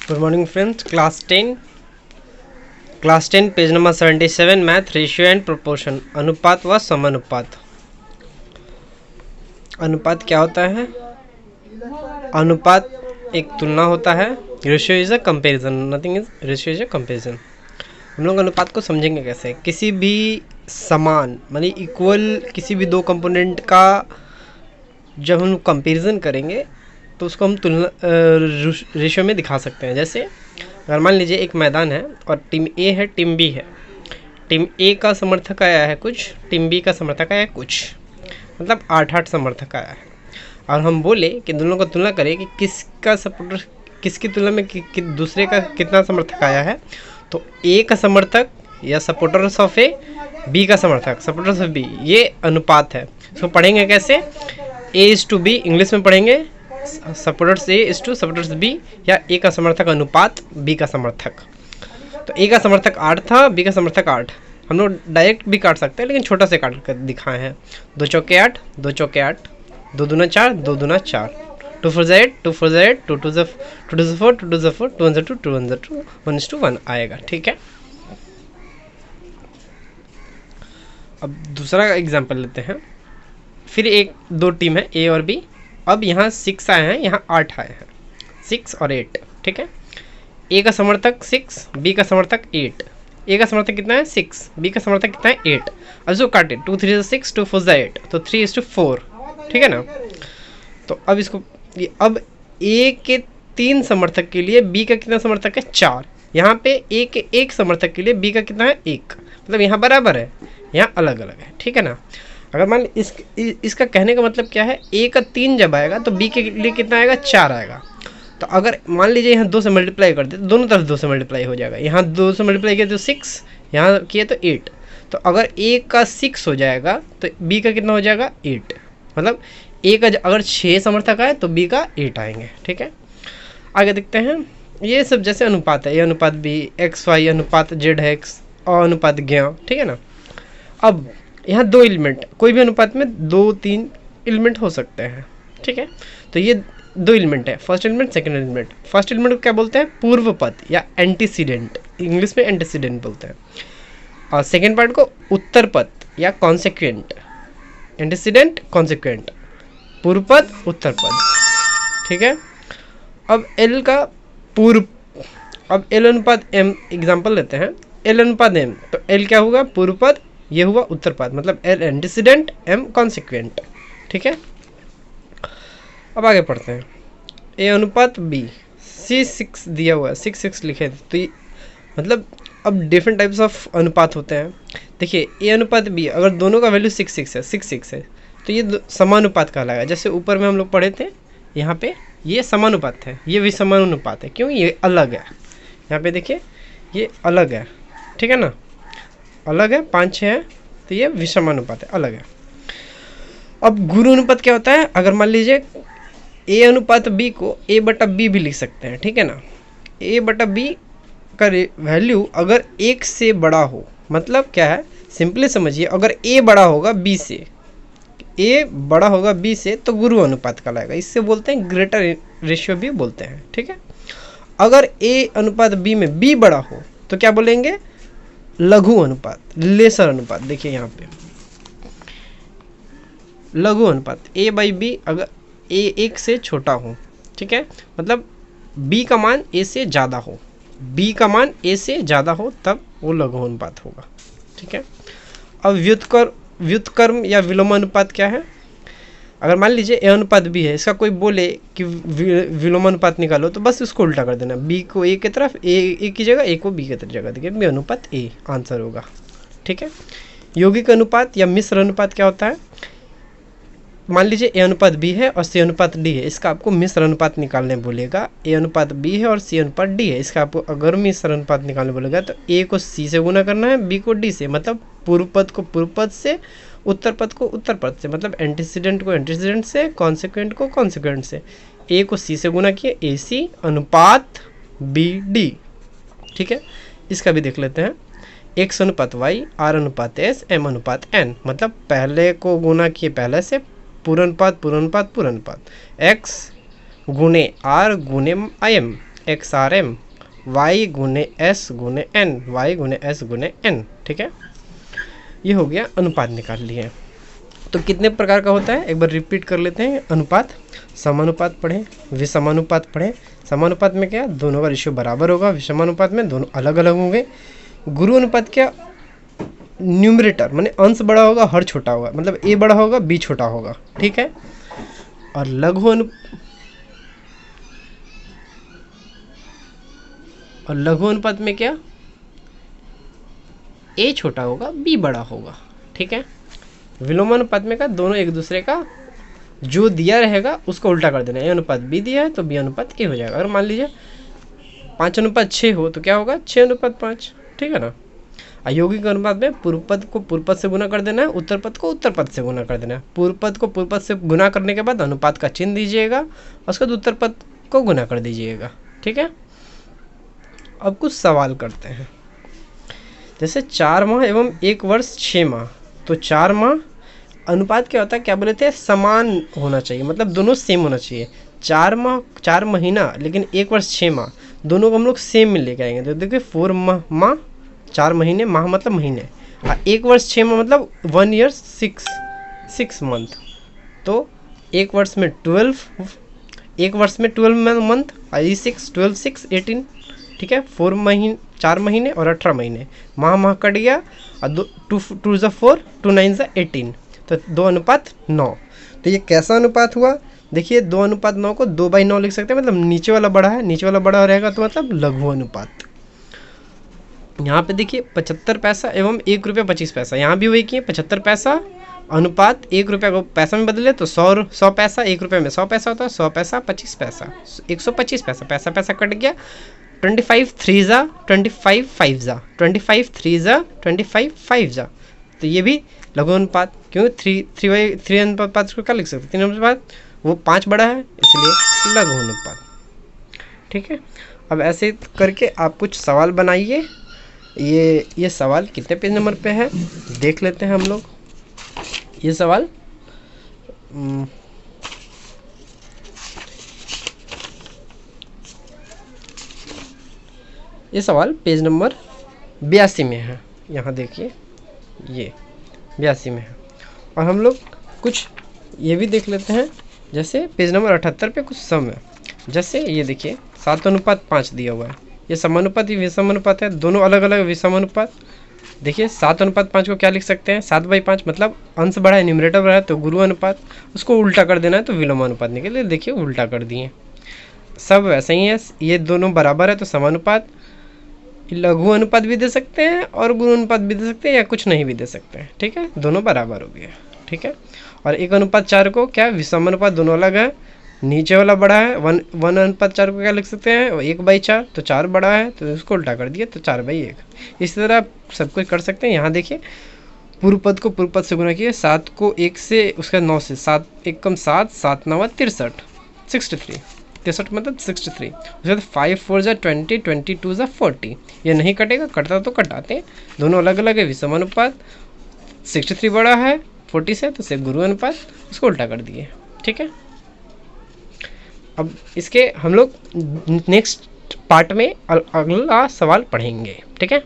Good morning friends, class 10 page number 77 math ratio and proportion. अनुपात व समानुपात। अनुपात क्या होता है? अनुपात एक तुलना होता है। Ratio is a comparison, nothing is ratio is a comparison. हम लोग अनुपात को समझेंगे कैसे? किसी भी समान मानी इक्वल किसी भी दो कंपोनेंट का जब हम कंपैरिजन करेंगे तो उसको हम तुलना रेशियो में दिखा सकते हैं। जैसे अगर मान लीजिए एक मैदान है और टीम ए है, टीम बी है। टीम ए का समर्थक आया है कुछ, टीम बी का समर्थक आया है कुछ, मतलब 8-8 समर्थक आया है। और हम बोले कि दोनों का तुलना करें कि किसका सपोर्टर किसकी तुलना में दूसरे का कितना समर्थक आया है। तो ए का समर्थक या सपोर्टर्स ऑफ ए, बी का समर्थक सपोर्टर्स ऑफ बी, ये अनुपात है। इसको पढ़ेंगे कैसे? A is to B English में पढ़ेंगे supporters A is to supporters B, या ए का समर्थक अनुपात बी का समर्थक। तो ए का समर्थक 8 था, बी का समर्थक 8। हम लोग डायरेक्ट भी काट सकते हैं लेकिन छोटा से काट कर दिखाए हैं। 2 चौके 8, 2 चौके 8, 2 दूना 4, 2 दूना 4, 2 4 8, 2 4 8, 2 2 4, 2 2 4, 2 2 4, 2 1 2, 2 1 2, 1:1 आएगा। ठीक है, अब दूसरा एग्जाम्पल लेते हैं। फिर एक दो टीम है ए और बी। अब यहाँ 6 आए हैं, यहाँ 8 आए हैं, 6 और 8। ठीक है, ए का समर्थक 6, बी का समर्थक 8। ए का समर्थक कितना है? 6, बी का समर्थक कितना है? 8। अब इसको काटे, 2 3 6, 2 4 8, तो 3:4। ठीक है ना। तो अब इसको अब ए के 3 समर्थक के लिए बी का कितना समर्थक है? 4। यहाँ पे ए के 1 समर्थक के लिए बी का कितना है? 1। मतलब यहाँ बराबर है, यहाँ अलग अलग है। ठीक है ना। अगर मान इसका कहने का मतलब क्या है? ए का 3 जब आएगा तो बी के लिए कितना आएगा? 4 आएगा। तो अगर मान लीजिए यहाँ 2 से मल्टीप्लाई कर दे तो दोनों तरफ 2 से मल्टीप्लाई हो जाएगा। यहाँ 2 से मल्टीप्लाई किया तो 6, यहाँ किया तो 8। तो अगर ए का 6 हो जाएगा तो बी का कितना हो जाएगा? 8। मतलब ए का अगर 6 समर्थक आए तो बी का 8 आएंगे। ठीक है, आगे देखते हैं। ये सब जैसे अनुपात है, ए अनुपात बी, एक्स वाई अनुपात जेड है एक्स, और अनुपात ज्ञ। ठीक है ना। अब यहाँ 2 एलिमेंट, कोई भी अनुपात में 2-3 एलिमेंट हो सकते हैं। ठीक है, तो ये 2 एलिमेंट है, first element second element. First element को क्या बोलते हैं? पूर्व पद या एंटीसीडेंट, इंग्लिश में एंटीसीडेंट बोलते हैं। और सेकंड पार्ट को उत्तर पद या कॉन्सिक्वेंट, एंटीसीडेंट कॉन्सिक्वेंट, पूर्व पद उत्तर पद। ठीक है, अब एल का पूर्व, अब एल अनुपात एम एग्जाम्पल लेते हैं। एल अनुपात एम, तो एल क्या होगा? पूर्व पद, ये हुआ उत्तर पद, मतलब एल एंटीसीडेंट एम कॉन्सिक्वेंट। ठीक है, अब आगे पढ़ते हैं। ए अनुपात बी, C6 दिया हुआ है, 6 लिखे थे। तो ये मतलब अब डिफरेंट टाइप्स ऑफ अनुपात होते हैं। देखिए ए अनुपात बी, अगर दोनों का वैल्यू 6 है तो ये समानुपात कहलाएगा। जैसे ऊपर में हम लोग पढ़े थे, यहाँ पे ये समानुपात है, ये भी समानुपात है। क्यों? ये अलग है। यहाँ पे देखिए ये अलग है। ठीक है ना, अलग है, 5-6 है, तो ये विषमानुपात है, अलग है। अब गुरु अनुपात क्या होता है? अगर मान लीजिए ए अनुपात बी को ए बटा बी भी लिख सकते हैं। ठीक है ना। ए बटा बी का वैल्यू अगर 1 से बड़ा हो, मतलब क्या है? सिंपली समझिए, अगर ए बड़ा होगा बी से, ए बड़ा होगा बी से, तो गुरु अनुपात कहलाएगा। इससे बोलते हैं ग्रेटर रेशियो भी बोलते हैं। ठीक है, अगर ए अनुपात बी में बी बड़ा हो तो क्या बोलेंगे? लघु अनुपात, लेसर अनुपात। देखिए यहाँ पे लघु अनुपात, ए बाई बी, अगर ए 1 से छोटा हो, ठीक है, मतलब बी का मान ए से ज़्यादा हो, बी का मान ए से ज़्यादा हो, तब वो लघु अनुपात होगा। ठीक है, अब व्युत्क्रम या विलोमानुपात क्या है? अगर मान लीजिए ए अनुपात बी है, इसका कोई बोले कि विलोमानुपात निकालो, तो बस उसको उल्टा कर देना, बी को ए की तरफ, ए की जगह ए को बी की जगह, देखिए बी अनुपात ए आंसर होगा। ठीक है, यौगिक अनुपात या मिश्र अनुपात क्या होता है? मान लीजिए ए अनुपात बी है और सी अनुपात डी है, इसका आपको मिश्र अनुपात निकालने बोलेगा। ए अनुपात बी है और सी अनुपात डी है, इसका आपको अगर मिश्र अनुपात निकालने बोलेगा तो ए को सी से गुना करना है, बी को डी से, मतलब पूर्व पद को पूर्व पद से, उत्तर पद को उत्तर पद से, मतलब एंटीसीडेंट को एंटीसीडेंट से, कॉन्सिक्वेंट को कॉन्सिक्वेंट से। ए को सी से गुना किए, ए सी अनुपात बी डी। ठीक है, इसका भी देख लेते हैं। एक्स अनुपात वाई, आर अनुपात एस, एम अनुपात एन, मतलब पहले को गुना किए पहले से, पूर्णानुपात पूर्णानुपात पूर्णानुपात, एक्स गुणे आर गुणे आई एम, XRM y गुने s गुने n, y गुने s गुने n, ठीक है। ये हो गया अनुपात निकाल लिए। तो कितने प्रकार का होता है एक बार रिपीट कर लेते हैं। अनुपात, समानुपात पढ़ें, विषमानुपात पढ़ें। समानुपात में क्या, दोनों का रेशियो बराबर होगा। विषमानुपात में दोनों अलग अलग होंगे। गुरु अनुपात क्या, न्यूमरेटर माने अंश बड़ा होगा, हर छोटा होगा, मतलब a बड़ा होगा b छोटा होगा, ठीक है। और लघु अनुपात में क्या, a छोटा होगा b बड़ा होगा, ठीक है। विलोमानुपात में का दोनों एक दूसरे का जो दिया रहेगा उसको उल्टा कर देना। a अनुपात b दिया है तो b अनुपात a हो जाएगा। अगर मान लीजिए 5:6 हो तो क्या होगा 6:5, ठीक है ना। अयोगिक अनुपात में पूर्व पद को पूर्व पद से गुना कर देना है, उत्तर पद को उत्तर पद से गुना कर देना है। पूर्व पद को पूर्व पद से गुना करने के बाद अनुपात का चिन्ह दीजिएगा, उसके बाद उत्तर पद को गुना कर दीजिएगा, ठीक है। अब कुछ सवाल करते हैं। जैसे 4 माह एवं 1 वर्ष 6 माह, तो 4 माह अनुपात क्या होता है, क्या बोले थे, समान होना चाहिए, मतलब दोनों सेम होना चाहिए। 4 माह 4 महीना लेकिन 1 वर्ष 6 माह, दोनों को हम लोग सेम में लेके आएंगे। तो देखिए 4 माह 4 महीने, माह मतलब महीने, और 1 वर्ष 6 माह मतलब 1 ईयर 6 मंथ। तो 1 वर्ष में 12 मंथ, 12 6 18, ठीक है। 4 महीने और 18 महीने, माह कट गया, और 2 ज़ा 4, 2 9 ज़ा 18, तो 2:9। तो ये कैसा अनुपात हुआ, देखिए 2:9 को 2/9 लिख सकते हैं, मतलब नीचे वाला बड़ा है, नीचे वाला बड़ा रहेगा तो मतलब लघु अनुपात। यहाँ पे देखिए 75 पैसा एवं 1 रुपया 25 पैसा, यहाँ भी वही किए 75 पैसा अनुपात 1 रुपया को पैसा में बदले तो 100 पैसा, 1 रुपये में 100 पैसा होता है, 100 पैसा 25 पैसा, 125 पैसा, पैसा कट गया। 25 3 ज़ा 25 5 ज़ा 25 3 ज़ा 25 5 ज़ा, तो ये भी लघु अनुपात। क्यों 3 अनुपात को क्या लिख सकते, 3 अनुपात, वो 5 बड़ा है इसलिए लघु अनुपात, ठीक है। अब ऐसे करके आप कुछ सवाल बनाइए। ये सवाल कितने पेज नंबर पे है देख लेते हैं हम लोग। ये सवाल पेज नंबर 82 में है। यहाँ देखिए ये 82 में है। और हम लोग कुछ ये भी देख लेते हैं, जैसे पेज नंबर 78 पे कुछ सम है। जैसे ये देखिए 7:5 दिया हुआ है, ये समानुपात ही विषमानुपात है, दोनों अलग अलग विषमानुपात। देखिए 7:5 को क्या लिख सकते हैं, 7/5 मतलब अंश बड़ा है न्यूमरेटर बड़ा है, तो गुरु अनुपात, उसको उल्टा कर देना है तो विलोमानुपात निकले। देखिए उल्टा कर दिए, सब वैसे ही है, ये दोनों बराबर है तो समानुपात। लघु अनुपात भी दे सकते हैं और गुरु अनुपात भी दे सकते हैं, या कुछ नहीं भी दे सकते हैं, ठीक है, दोनों बराबर हो गया, ठीक है। और 1:4 को क्या, विषमानुपात, दोनों अलग है, नीचे वाला बड़ा है। 1:4 को क्या लिख सकते हैं, 1/4, तो 4 बड़ा है तो उसको उल्टा कर दिए तो 4/1। इसी तरह आप सब कुछ कर सकते हैं। यहाँ देखिए पूर्व पद को पूर्व पद से गुना किए, 7 को 1 से, उसका 9 से, 7 1 7, 7 9 63, 63 मतलब 63। उसके बाद 5 4 ज़ा 20, 22 ज़ा 40, ये नहीं कटेगा, कटता तो कटाते हैं, दोनों अलग अलग है विषमानुपात। 63 बड़ा है 40 से, तो गुरु अनुपात, उसको उल्टा कर दिए, ठीक है। अब इसके हम लोग नेक्स्ट पार्ट में अगला सवाल पढ़ेंगे, ठीक है।